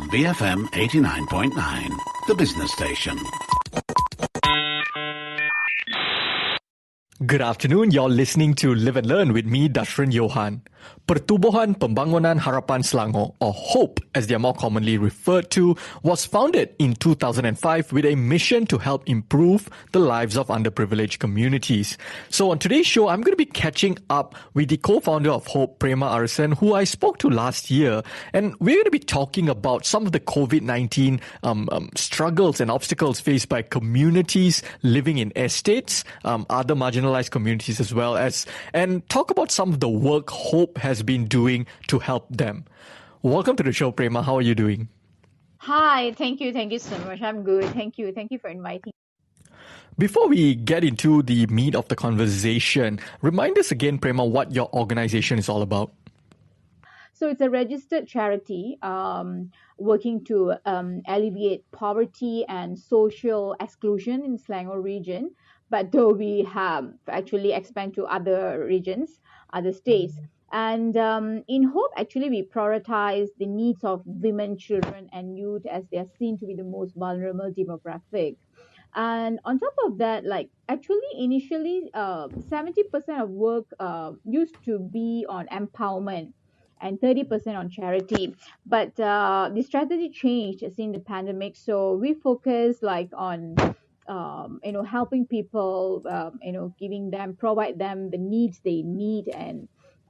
on BFM 89.9, the business station. Good afternoon, you're listening to Live and Learn with me, Dashran Johan. Pertubuhan, Pembangunan, Harapan, Selangor, or HOPE as they are more commonly referred to, was founded in 2005 with a mission to help improve the lives of underprivileged communities. So on today's show, I'm going to be catching up with the co-founder of HOPE, Prema Arasan, who I spoke to last year, and we're going to be talking about some of the COVID-19 struggles and obstacles faced by communities living in estates, other marginalized communities as well as, and talk about some of the work HOPE has been doing to help them. Welcome to the show, Prema. How are you doing? Hi, thank you so much. I'm good. Thank you for inviting. Before we get into the meat of the conversation, remind us again, Prema, what your organization is all about. So it's a registered charity working to alleviate poverty and social exclusion in Selangor region. But though we have actually expand to other regions, other states. And in HOPE, actually, we prioritize the needs of women, children, and youth as they are seen to be the most vulnerable demographic. And on top of that, initially, 70% of work used to be on empowerment and 30% on charity. But the strategy changed in the pandemic. So we focus on helping people, provide them the needs they need.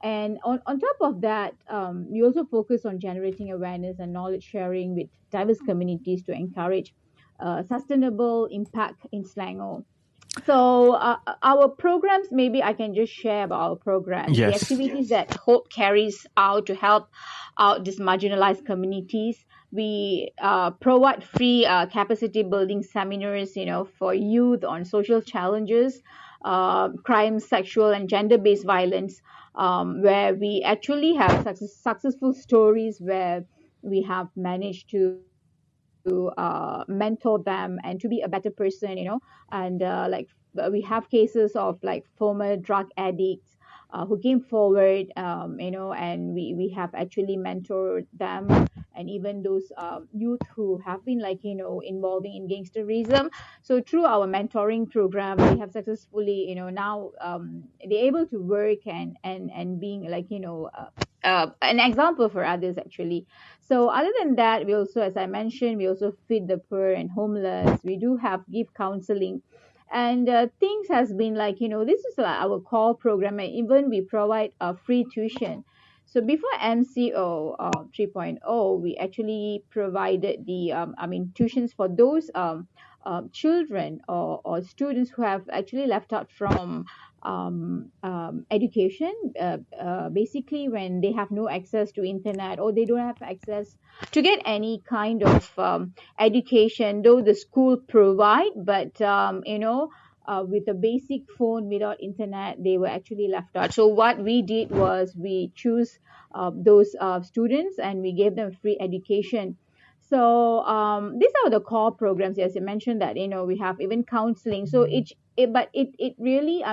And on top of that, we also focus on generating awareness and knowledge sharing with diverse communities to encourage sustainable impact in Selangor. So our programs, maybe I can just share about our programs. Yes. The activities that HOPE carries out to help out these marginalized communities. We provide free capacity building seminars, for youth on social challenges, crime, sexual and gender-based violence, where we actually have successful stories where we have managed to mentor them and to be a better person, and we have cases of former drug addicts who came forward, and we have actually mentored them, and even those youth who have been involving in gangsterism. So through our mentoring program, we have successfully, now they're able to work and being an example for others actually. So other than that, we also, as I mentioned, we also feed the poor and homeless. We do give counseling. And things has been this is our core program, and even we provide free tuition. So before MCO 3.0, we actually provided the tuitions for those children or students who have actually left out from education, basically when they have no access to internet or they don't have access to get any kind of education, though the school provide, but with a basic phone without internet, they were actually left out. So what we did was we choose those students and we gave them free education. So these are the core programs. As I mentioned that we have even counseling. So it really,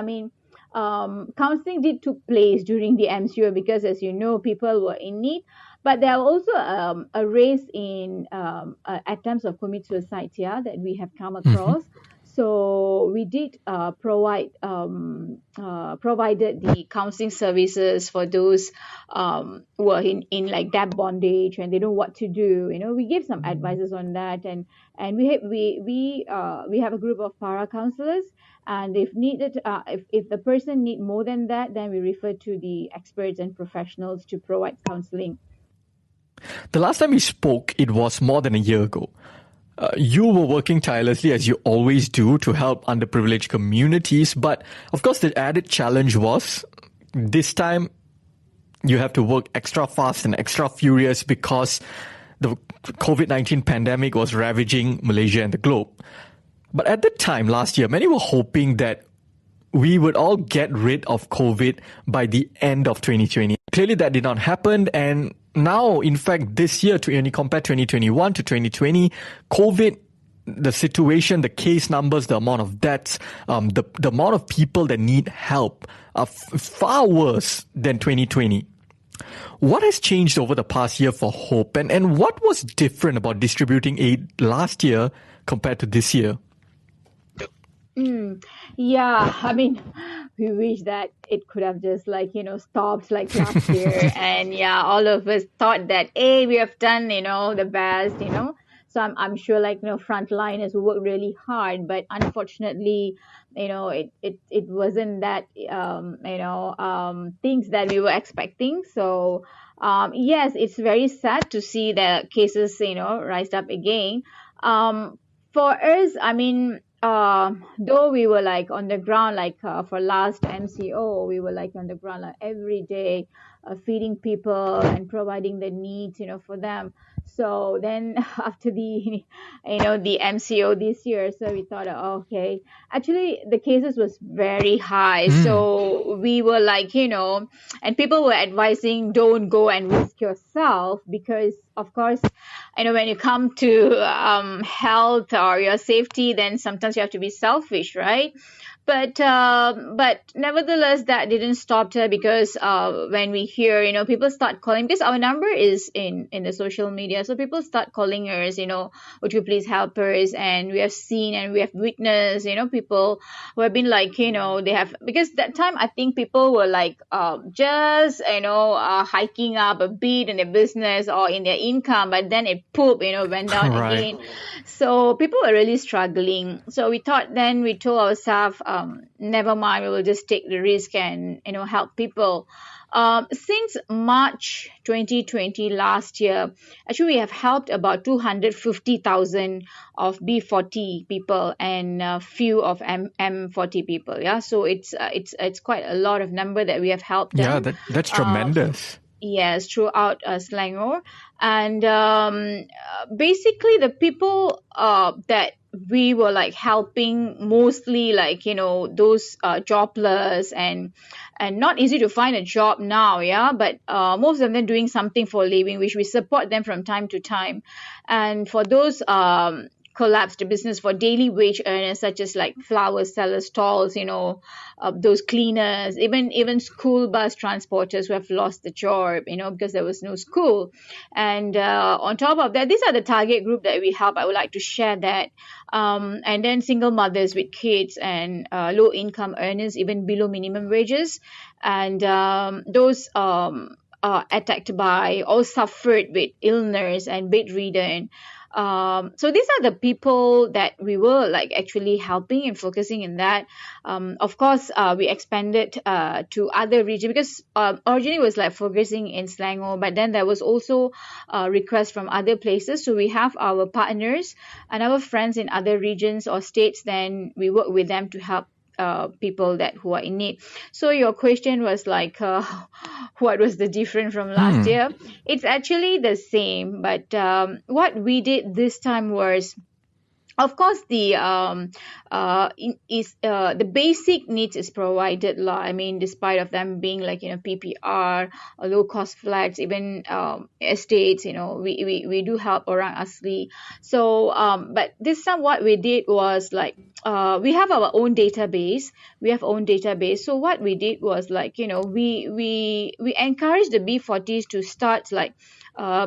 counseling did took place during the MCO because, as you know, people were in need. But there are also a raise in attempts of commit suicide here that we have come across. Mm-hmm. So we did provided the counseling services for those who are in debt bondage and they don't know what to do. We give some advices on that, and we have a group of para counselors. And if needed, if the person need more than that, then we refer to the experts and professionals to provide counseling. The last time we spoke, it was more than a year ago. You were working tirelessly, as you always do, to help underprivileged communities. But, of course, the added challenge was this time you have to work extra fast and extra furious because the COVID-19 pandemic was ravaging Malaysia and the globe. But at the time last year, many were hoping that we would all get rid of COVID by the end of 2020. Clearly, that did not happen. And now, in fact, this year, when you compare 2021 to 2020, COVID, the situation, the case numbers, the amount of deaths, the amount of people that need help are far worse than 2020. What has changed over the past year for Hope, and what was different about distributing aid last year compared to this year? Yeah, I mean, we wish that it could have just stopped like last year. And yeah, all of us thought that, hey, we have done, the best. So I'm sure frontliners who work really hard, but unfortunately, it wasn't that, things that we were expecting. So, yes, it's very sad to see the cases, rise up again. For us, I mean, though we were like on the ground, for last MCO, we were like on the ground like every day, feeding people and providing the needs, for them. So then after the MCO this year, so we thought, oh, okay, actually the cases was very high. So we were and people were advising, don't go and risk yourself, because of course, when you come to health or your safety, then sometimes you have to be selfish, right? But nevertheless, that didn't stop her, because when we hear, people start calling, because our number is in the social media, so people start calling us, would you please help us? And we have seen and we have witnessed, people who have been they have, because that time I think people were just hiking up a bit in their business or in their income, but then it went down Right. again. So people were really struggling. So we told ourselves, never mind, we will just take the risk and help people. Since March 2020 last year, actually we have helped about 250,000 of B40 people and a few of M40 people. Yeah, so it's quite a lot of number that we have helped them. Yeah, that's tremendous. Yes, throughout Selangor. And basically the people that we were helping, mostly those jobless and not easy to find a job now, yeah, but most of them doing something for a living, which we support them from time to time. And for those collapsed business, for daily wage earners such as flower sellers, stalls, those cleaners, even school bus transporters who have lost the job, because there was no school. And on top of that, these are the target group that we help. I would like to share that. And then single mothers with kids and low income earners, even below minimum wages, and those attacked by or suffered with illness and bedridden. So these are the people that we were actually helping and focusing in that. Of course, we expanded to other regions, because originally it was focusing in Selangor, but then there was also requests from other places. So we have our partners and our friends in other regions or states, then we work with them to help people who are in need. So your question was what was the difference from last year? It's actually the same, but what we did this time was, of course, the basic needs is provided. I mean, despite of them being PPR or low cost flats, even estates, we do help orang asli. So but this time what we did was we have our own database. So what we did was we encourage the B40s to start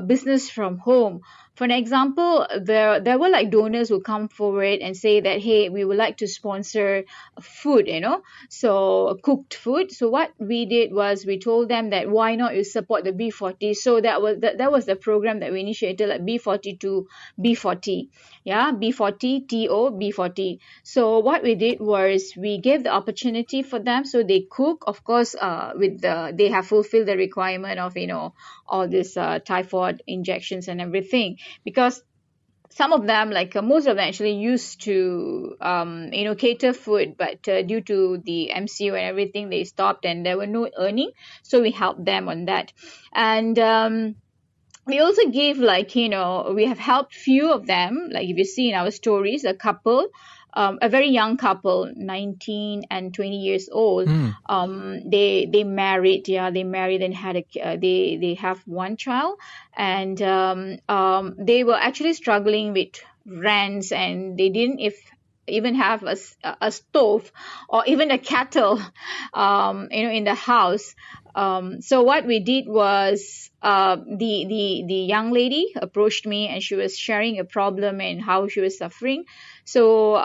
business from home. For an example, there were donors who come forward and say that, hey, we would like to sponsor food, so cooked food. So what we did was we told them that why not you support the B40. So that was the program that we initiated, B40 to B40. Yeah, B40, TO, B40. So what we did was we gave the opportunity for them. So they cook, of course, they have fulfilled the requirement of, all this typhoid injections and everything. Because some of them, most of them actually used to, cater food, but due to the MCO and everything, they stopped and there were no earning. So we helped them on that. And we also gave we have helped few of them, if you see in our stories, a couple, a very young couple, 19 and 20 years old. They married. Yeah, they married and had they have one child, and they were actually struggling with rents, and they didn't even have a stove or even a kettle, in the house. So what we did was, the young lady approached me and she was sharing a problem and how she was suffering. So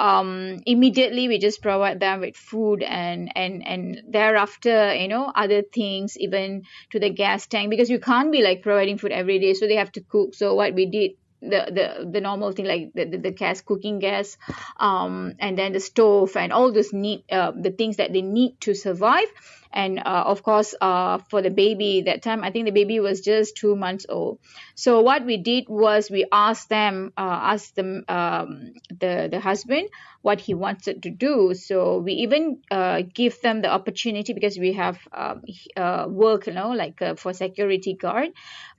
immediately we just provide them with food, and thereafter, other things, even to the gas tank, because you can't be like providing food every day, so they have to cook. So what we did, the normal thing, like the gas, cooking gas, and then the stove and all those the things that they need to survive. And of course, for the baby, that time I think the baby was just 2 months old. So what we did was we asked the husband what he wanted to do. So we even give them the opportunity, because we have work, like for security guard.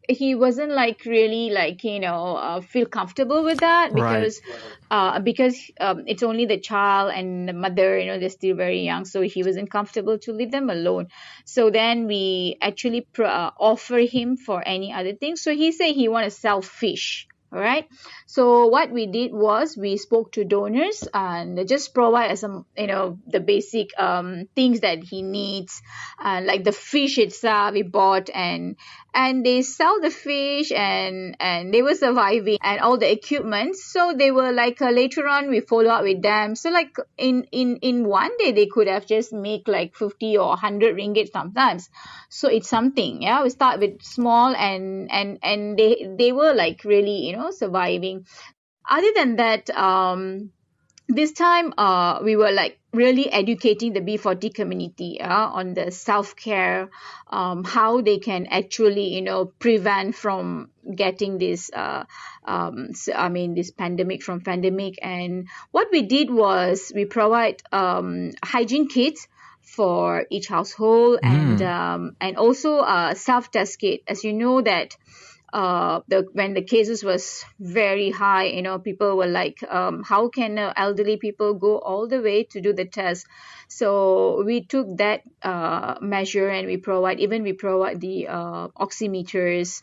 He wasn't like really like feel comfortable with that, Right. because it's only the child and the mother, they're still very young, so he wasn't comfortable to leave them alone. So then we actually offer him for any other thing. So he said he want to sell fish. All right. So what we did was we spoke to donors and they just provide us some, the basic things that he needs, like the fish itself we bought, and they sell the fish, and they were surviving, and all the equipment. So they were like, later on we follow up with them. So like in one day they could have just make like 50 or 100 ringgit sometimes. So it's something. Yeah, we start with small, and they were like really surviving. Other than that, this time we were like really educating the B40 community on the self-care, how they can actually prevent from getting this this pandemic. And what we did was we provide hygiene kits for each household, and also self-test kit. As you know that when the cases was very high, people were like, how can elderly people go all the way to do the test? So we took that measure, and we provide the oximeters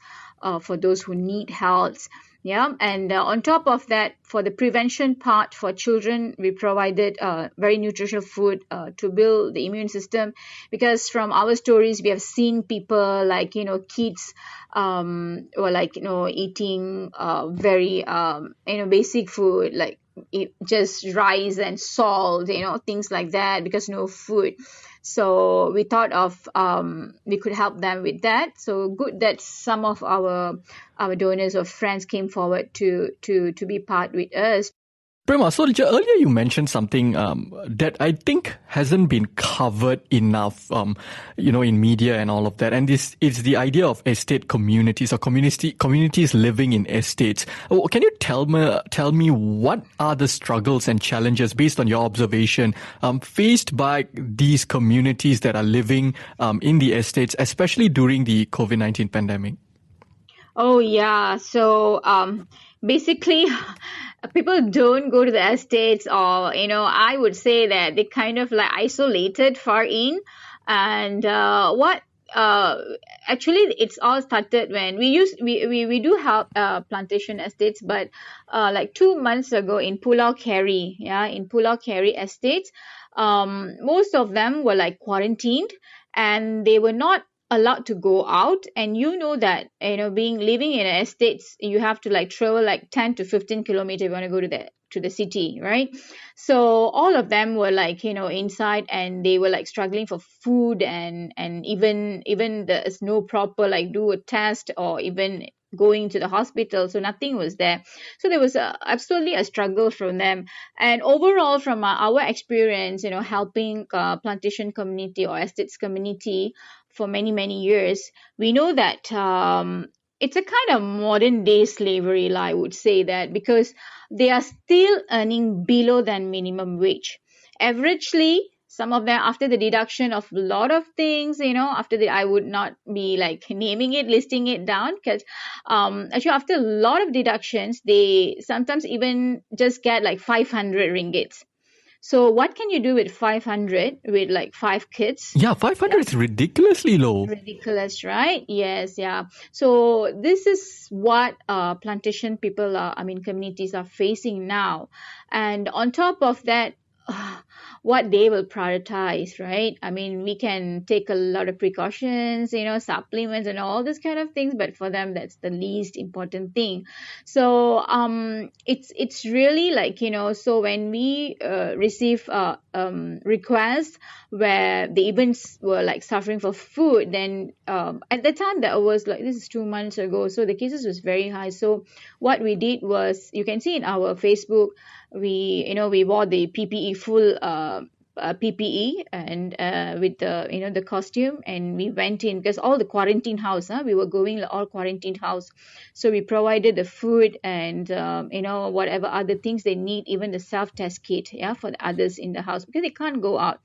for those who need help. Yeah, and on top of that, for the prevention part for children, we provided very nutritious food to build the immune system, because from our stories we have seen people like kids were like eating very basic food, like just rice and salt, things like that, because no food. So we thought of we could help them with that. So good that some of our donors or friends came forward to be part with us. Prema, so earlier you mentioned something that I think hasn't been covered enough, in media and all of that. And this is the idea of estate communities or communities living in estates. Can you tell me what are the struggles and challenges based on your observation faced by these communities that are living in the estates, especially during the COVID-19 pandemic? Oh yeah, so basically people don't go to the estates, or I would say that they kind of like isolated far in. And actually it's all started when we do have plantation estates, but like 2 months ago in Pulau Keri estates, most of them were like quarantined, and they were not allowed to go out. And that living in estates, you have to like travel like 10 to 15 kilometers if you want to go to the city, right? So all of them were like inside, and they were like struggling for food, and even there's no proper like do a test or even going to the hospital, so nothing was there. So there was absolutely a struggle from them. And overall, from our experience helping plantation community or estates community for many years, we know that it's a kind of modern day slavery, I would say that, because they are still earning below than minimum wage. Averagely, some of them, after the deduction of a lot of things, after that, I would not be like naming it, listing it down, because actually after a lot of deductions, they sometimes even just get like 500 ringgits. So what can you do with 500 with like 5 kids? Yeah, 500 is ridiculously low. Ridiculous, right? Yes, yeah. So this is what plantation people communities are facing now. And on top of that, what they will prioritize, right? I mean, we can take a lot of precautions, supplements and all this kind of things, but for them, that's the least important thing. So it's really like, so when we receive requests where the events were like suffering for food, then at the time that was like, this is 2 months ago, so the cases was very high. So what we did was, you can see in our Facebook, we wore the PPE full PPE and with the costume, and we went in because all the quarantine house, we were going all quarantine house, so we provided the food and whatever other things they need, even the self-test kit, for the others in the house because they can't go out.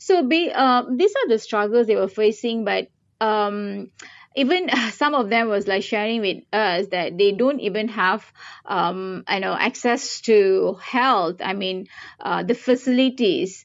So these are the struggles they were facing, but even some of them was like sharing with us that they don't even have access to health. I mean, the facilities,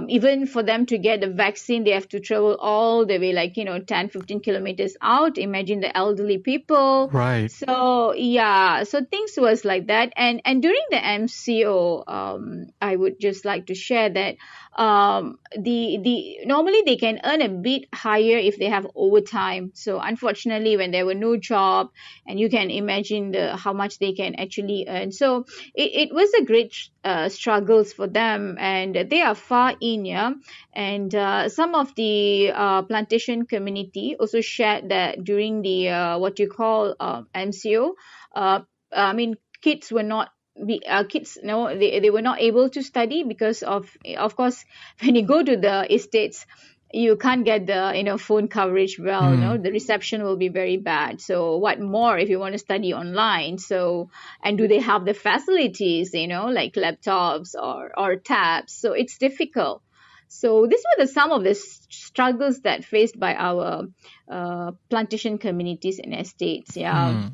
even for them to get the vaccine, they have to travel all the way, like 10-15 kilometers out. Imagine the elderly people. Right. So yeah, so things was like that. And during the MCO, I would just like to share that the normally they can earn a bit higher if they have overtime. So unfortunately, when there were no job, and you can imagine how much they can actually earn. So it was a great struggles for them, and they are far in, yeah. And some of the plantation community also shared that during the what you call MCO, kids were not kids, no, they were not able to study because of course, when you go to the estates, you can't get the phone coverage well. The reception will be very bad. So what more if you want to study online? So, and do they have the facilities, like laptops or tabs? So it's difficult. So these were some of the struggles that faced by our plantation communities and estates. Yeah.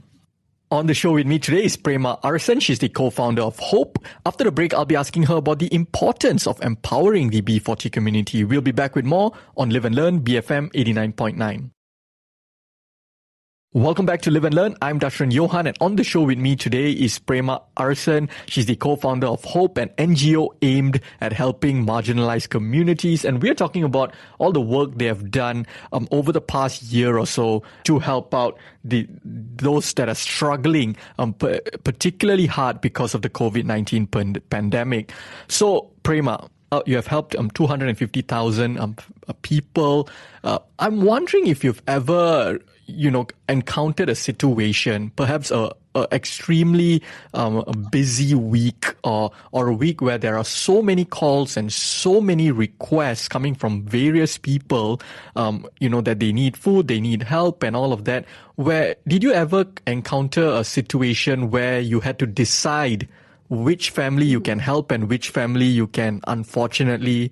On the show with me today is Prema Arsan. She's the co-founder of Hope. After the break, I'll be asking her about the importance of empowering the B40 community. We'll be back with more on Live and Learn, BFM 89.9. Welcome back to Live and Learn. I'm Dashran Johan, and on the show with me today is Prema Arsan. She's the co-founder of Hope, an NGO aimed at helping marginalized communities. And we're talking about all the work they have done over the past year or so to help out those that are struggling particularly hard because of the COVID-19 pandemic. So, Prema, you have helped 250,000 people. I'm wondering if you've ever encountered a situation, perhaps a extremely busy week or a week where there are so many calls and so many requests coming from various people, that they need food, they need help and all of that. Did you ever encounter a situation where you had to decide which family you can help and which family you can, unfortunately,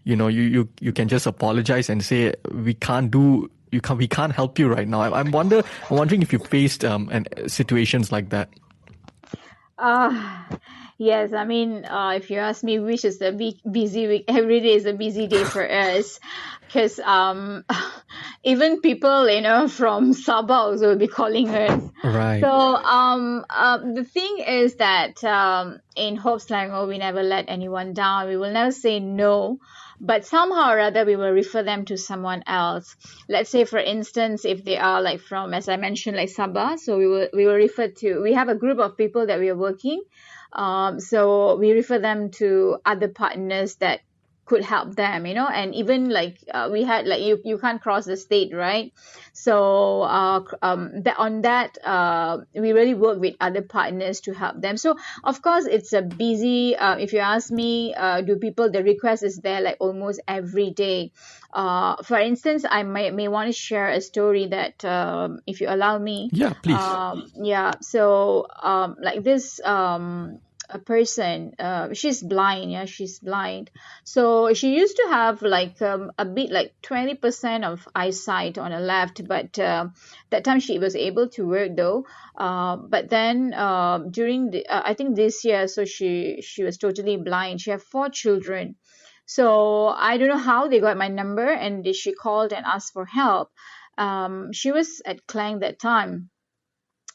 you can just apologize and say, we can't help you right now. I'm wondering if you faced situations like that. Yes, I mean, if you ask me which is the busy week, every day is a busy day for us, because even people, from Sabah also will be calling us. Right. So the thing is that in Hope Selangor, we never let anyone down. We will never say no. But somehow or other, we will refer them to someone else. Let's say, for instance, if they are like from, as I mentioned, like Sabah, so we will refer to, we have a group of people that we are working. So we refer them to other partners that could help them, and even like we had like you can't cross the state, right? So we really work with other partners to help them. So of course it's a busy. If you ask me, the request is there like almost every day. For instance, I may want to share a story that if you allow me. Yeah, please. So like this. a person. She's blind. Yeah, she's blind. So she used to have like a bit like 20% of eyesight on her left, but that time she was able to work though. But then during the I think this year, so she was totally blind. She had 4 children. So I don't know how they got my number, and she called and asked for help. She was at Klang that time.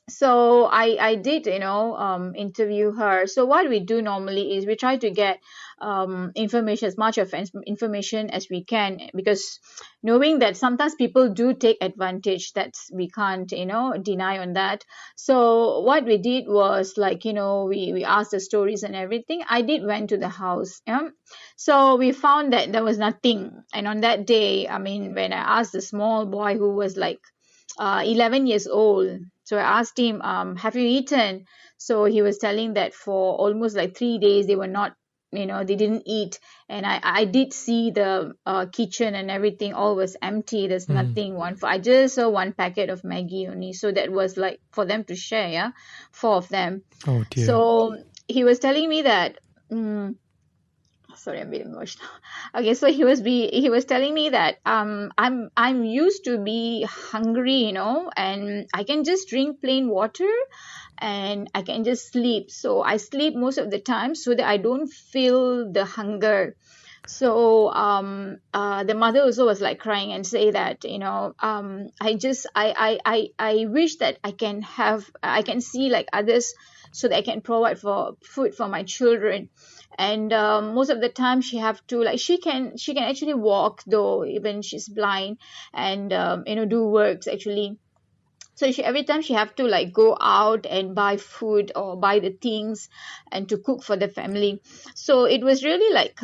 So I did, interview her. So what we do normally is we try to get information, as much of information as we can, because knowing that sometimes people do take advantage, that's we can't, deny on that. So what we did was like, we asked the stories and everything. I did went to the house. Yeah? So we found that there was nothing. And on that day, I mean, when I asked the small boy who was like 11 years old. So I asked him, have you eaten? So he was telling that for almost like 3 days, they were not, they didn't eat. And I did see the kitchen and everything, all was empty. There's nothing. I just saw one packet of Maggie only. So that was like for them to share, yeah, 4 of them. Oh dear. So he was telling me that, sorry, I'm being emotional. Okay, so he was telling me that I'm used to be hungry, and I can just drink plain water and I can just sleep. So I sleep most of the time so that I don't feel the hunger. So the mother also was like crying and say that, I wish that I can see like others so that I can provide for food for my children. And most of the time she have to like she can actually walk though, even she's blind, and do works actually. So every time she have to like go out and buy food or buy the things and to cook for the family. So it was really like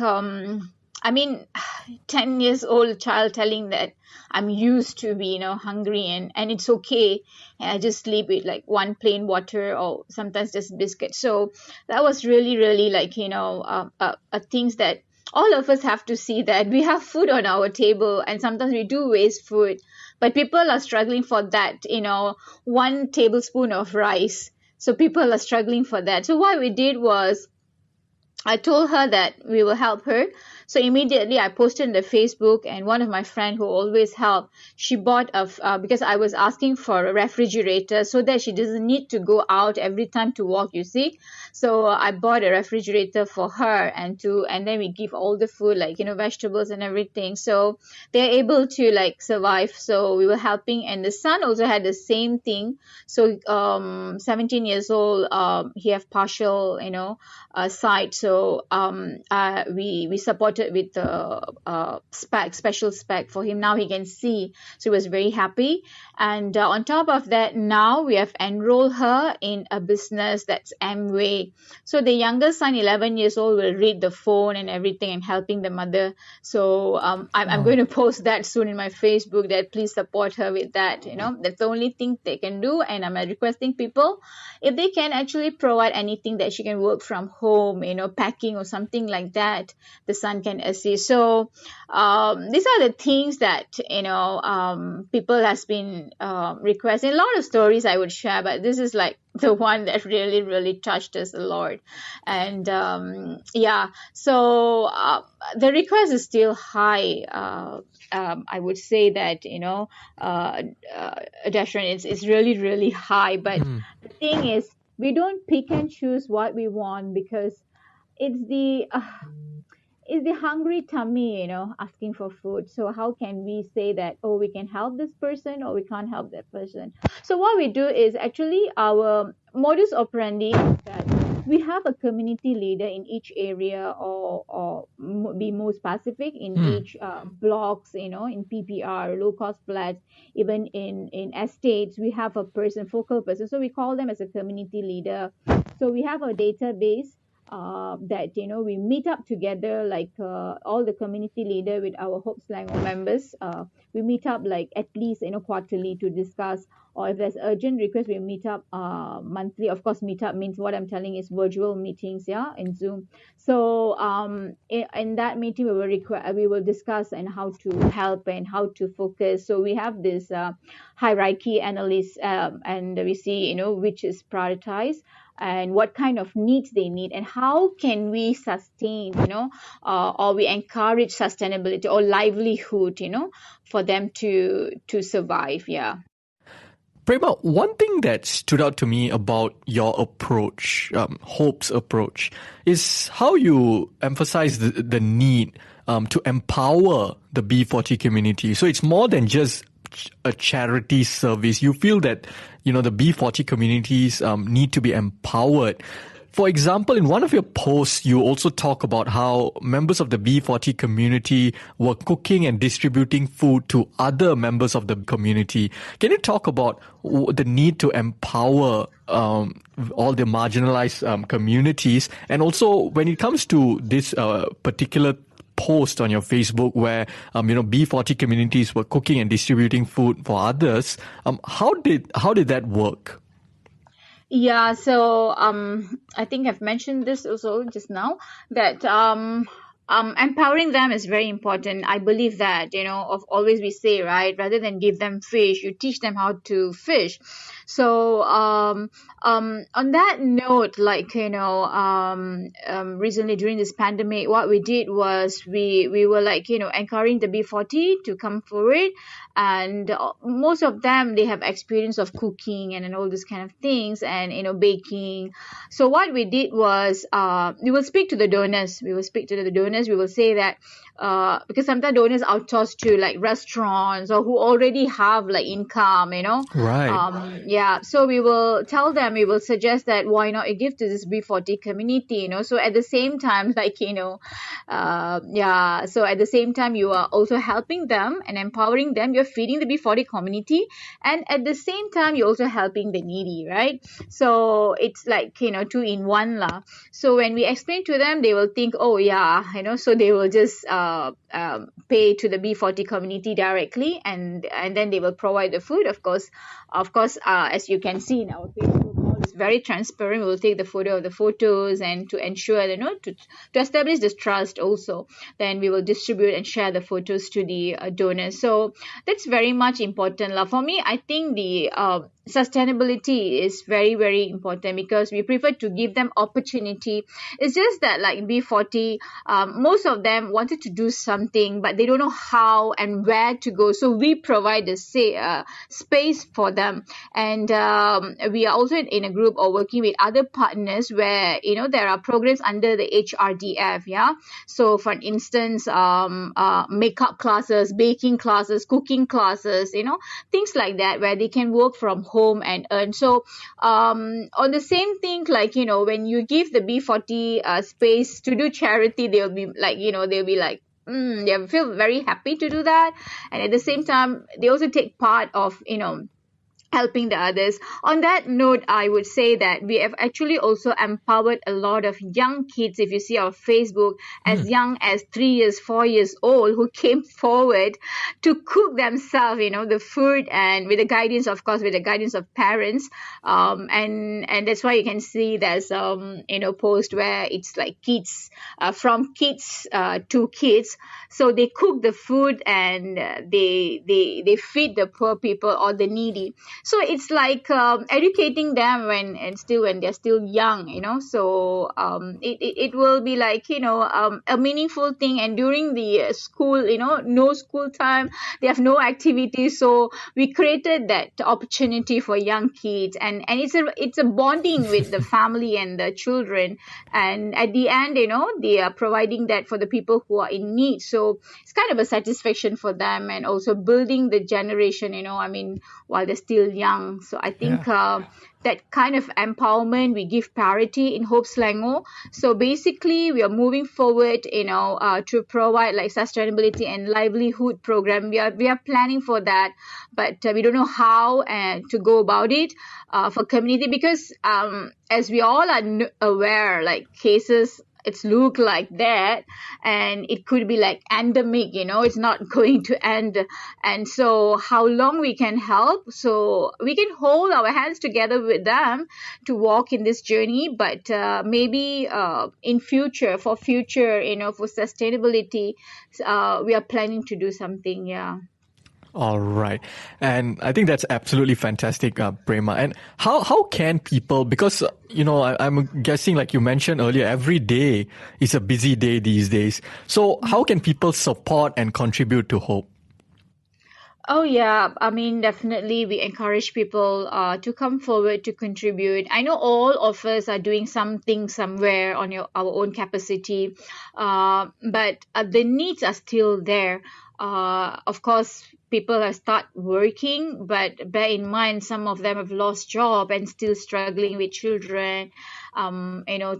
10 years old child telling that I'm used to be hungry, and it's okay, and I just sleep with like one plain water or sometimes just biscuit. So that was really really like things that all of us have to see, that we have food on our table and sometimes we do waste food, but people are struggling for that, 1 tablespoon of rice. So people are struggling for that. So what we did was I told her that we will help her. So immediately I posted on the Facebook, and one of my friend who always help, she bought because I was asking for a refrigerator so that she doesn't need to go out every time to walk, you see. So I bought a refrigerator for her, and then we give all the food, like, vegetables and everything. So they're able to like survive. So we were helping, and the son also had the same thing. So 17 years old, he have partial, sight. So we supported with the special spec for him. Now he can see, so he was very happy. And on top of that, now we have enrolled her in a business that's Amway. So the younger son, 11 years old, will read the phone and everything and helping the mother. So I'm going to post that soon in my Facebook, that please support her with that. That's the only thing they can do. And I'm requesting people, if they can actually provide anything that she can work from home, packing or something like that, the son can assist. So these are the things that people has been requesting. A lot of stories I would share, but this is like the one that really really touched us a lot. And so the request is still high. I would say that Dashran, it's really really high, but the thing is, we don't pick and choose what we want, because it's the hungry tummy, asking for food. So how can we say that, oh, we can help this person or we can't help that person? So what we do is actually our modus operandi is that we have a community leader in each area, or be more specific, in each blocks, in PPR, low cost flats, even in estates, we have a focal person. So we call them as a community leader. So we have a database that we meet up together, like all the community leader with our Hope Selangor members. We meet up like at least quarterly to discuss, or if there's urgent request, we meet up monthly. Of course, meet up means, what I'm telling is virtual meetings, in Zoom. So in that meeting, we will discuss and how to help and how to focus. So we have this hierarchy analysis, and we see which is prioritized. and what kind of needs they need, and how can we sustain, or we encourage sustainability or livelihood, for them to survive. Yeah. Prema, one thing that stood out to me about your approach, Hope's approach, is how you emphasize the need to empower the B40 community. So it's more than just a charity service. You feel that, the B40 communities need to be empowered. For example, in one of your posts, you also talk about how members of the B40 community were cooking and distributing food to other members of the community. Can you talk about the need to empower all the marginalized communities? And also, when it comes to this particular post on your Facebook where, B40 communities were cooking and distributing food for others, how did that work? Yeah, so I think I've mentioned this also just now, that empowering them is very important. I believe that, of always we say, right, rather than give them fish, you teach them how to fish. So on that note, recently during this pandemic, what we did was we were encouraging the B40 to come forward, and most of them, they have experience of cooking and all these kind of things, and baking. So what we did was we will speak to the donors. We will say that because sometimes donors outsource to restaurants or who already have income, Right. yeah. So we will tell them, we will suggest that why not you give to this B40 community, so at the same time, yeah, so at the same time you are also helping them and empowering them. You're feeding the B40 community, and at the same time you're also helping the needy, right? So it's two in one lah. So when we explain to them, they will think, oh yeah, so they will just pay to the B40 community directly, and then they will provide the food. Of course, as you can see in our Facebook, all is very transparent. We will take the photo of the photos, and to ensure, to establish this trust also, then we will distribute and share the photos to the donors. So that's very much important. For me, I think the sustainability is very, very important, because we prefer to give them opportunity. It's just that B40, most of them wanted to do something, but they don't know how and where to go. So we provide the space for them. And we are also in a group or working with other partners where, there are programs under the HRDF. Yeah. So for instance, makeup classes, baking classes, cooking classes, things like that, where they can work from home and earn. So on the same thing, when you give the B40 space to do charity, they'll be they feel very happy to do that. And at the same time, they also take part of, helping the others. On that note, I would say that we have actually also empowered a lot of young kids. If you see our Facebook, as young as 3 years, 4 years old, who came forward to cook themselves, the food, and with the guidance, of course, with the guidance of parents. And that's why you can see there's post where it's kids, from kids to kids. So they cook the food, and they feed the poor people or the needy. So it's educating them when they're still young, so it will be a meaningful thing. And during the school, no school time, they have no activities, so we created that opportunity for young kids, and it's a bonding with the family and the children. And at the end, they are providing that for the people who are in need. So it's kind of a satisfaction for them, and also building the generation, while they're still young. So I think that kind of empowerment, we give parity in Hope Selangor. So basically, we are moving forward, to provide sustainability and livelihood program. We are planning for that, but we don't know how to go about it for community, because as we all are aware, cases, it's look like that, and it could be endemic, it's not going to end. And so how long we can help, so we can hold our hands together with them to walk in this journey. But maybe in future, for sustainability, we are planning to do something. Yeah. All right. And I think that's absolutely fantastic, Prema. And how can people, because, I'm guessing, like you mentioned earlier, every day is a busy day these days. So how can people support and contribute to Hope? Oh yeah, I mean definitely we encourage people to come forward to contribute. I know all of us are doing something somewhere on our own capacity, but the needs are still there. Of course, people have start working, but bear in mind some of them have lost job and still struggling with children,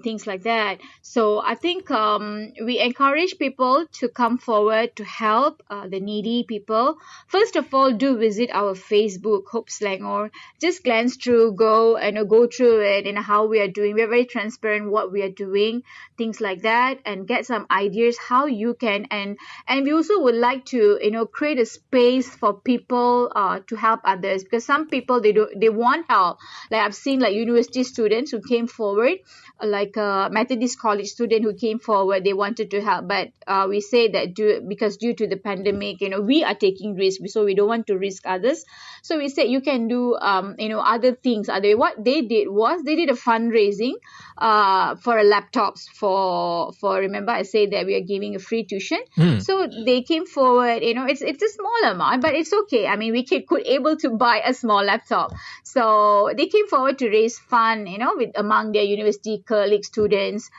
things like that. So I think we encourage people to come forward to help the needy people. First of all, do visit our Facebook, Hope Selangor. Just glance through, go through it and how we are doing. We're very transparent what we are doing, things like that, and get some ideas how you can. And we also would like to, create a space for people to help others, because some people they want help. Like I've seen like university students who came forward, like a Methodist college student who came forward, they wanted to help, but we say that due to the pandemic, we are taking risks, so we don't want to risk others. So we said you can do other things. What they did was they did a fundraising for a laptops for remember I said that we are giving a free tuition. So they came forward, it's a small amount, but it's okay. I mean, we could able to buy a small laptop. So they came forward to raise fund, with among their university colleagues, students.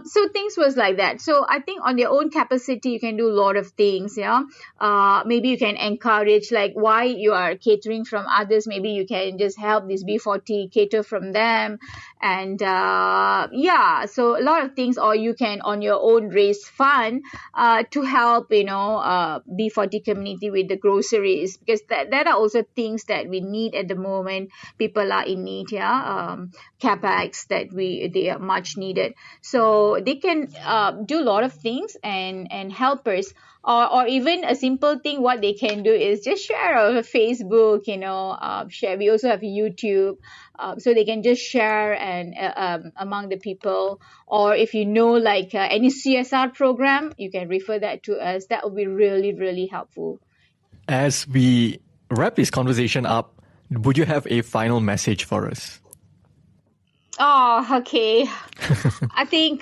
So things was like that. So I think on your own capacity, you can do a lot of things. Maybe you can encourage, like why you are catering from others. Maybe you can just help this B40 cater from them. And so a lot of things, or you can on your own raise fund to help, B40 community with the groceries, because that are also things that we need at the moment. People are in need, capex that they are much needed. So they can do a lot of things and help us. Or even a simple thing, what they can do is just share over Facebook, share. We also have YouTube, so they can just share and among the people. Or if like any CSR program, you can refer that to us. That would be really, really helpful. As we wrap this conversation up, would you have a final message for us? Oh, okay. I think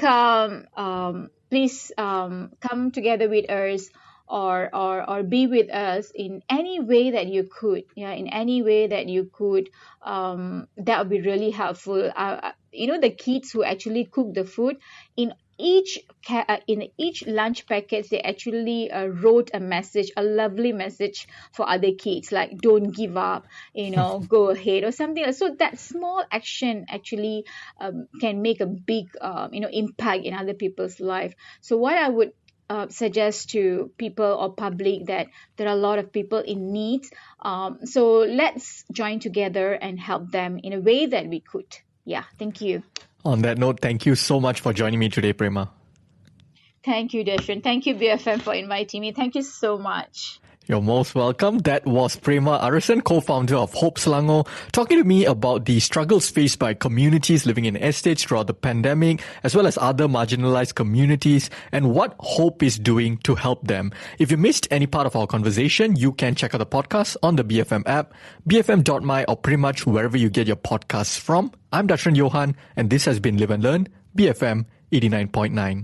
please come together with us, or be with us in any way that you could. In any way that you could. That would be really helpful. The kids who actually cook the food, in each lunch packets, they actually wrote a message, a lovely message for other kids, like don't give up, go ahead, or something. So that small action actually can make a big impact in other people's life. So what I would suggest to people or public, that there are a lot of people in need, so let's join together and help them in a way that we could. Thank you. On that note, thank you so much for joining me today, Prema. Thank you, Darshan. Thank you, BFM, for inviting me. Thank you so much. You're most welcome. That was Prema Arasan, co-founder of Hope Selangor, talking to me about the struggles faced by communities living in estates throughout the pandemic, as well as other marginalized communities, and what Hope is doing to help them. If you missed any part of our conversation, you can check out the podcast on the BFM app, bfm.my, or pretty much wherever you get your podcasts from. I'm Darshan Johan, and this has been Live and Learn, BFM 89.9.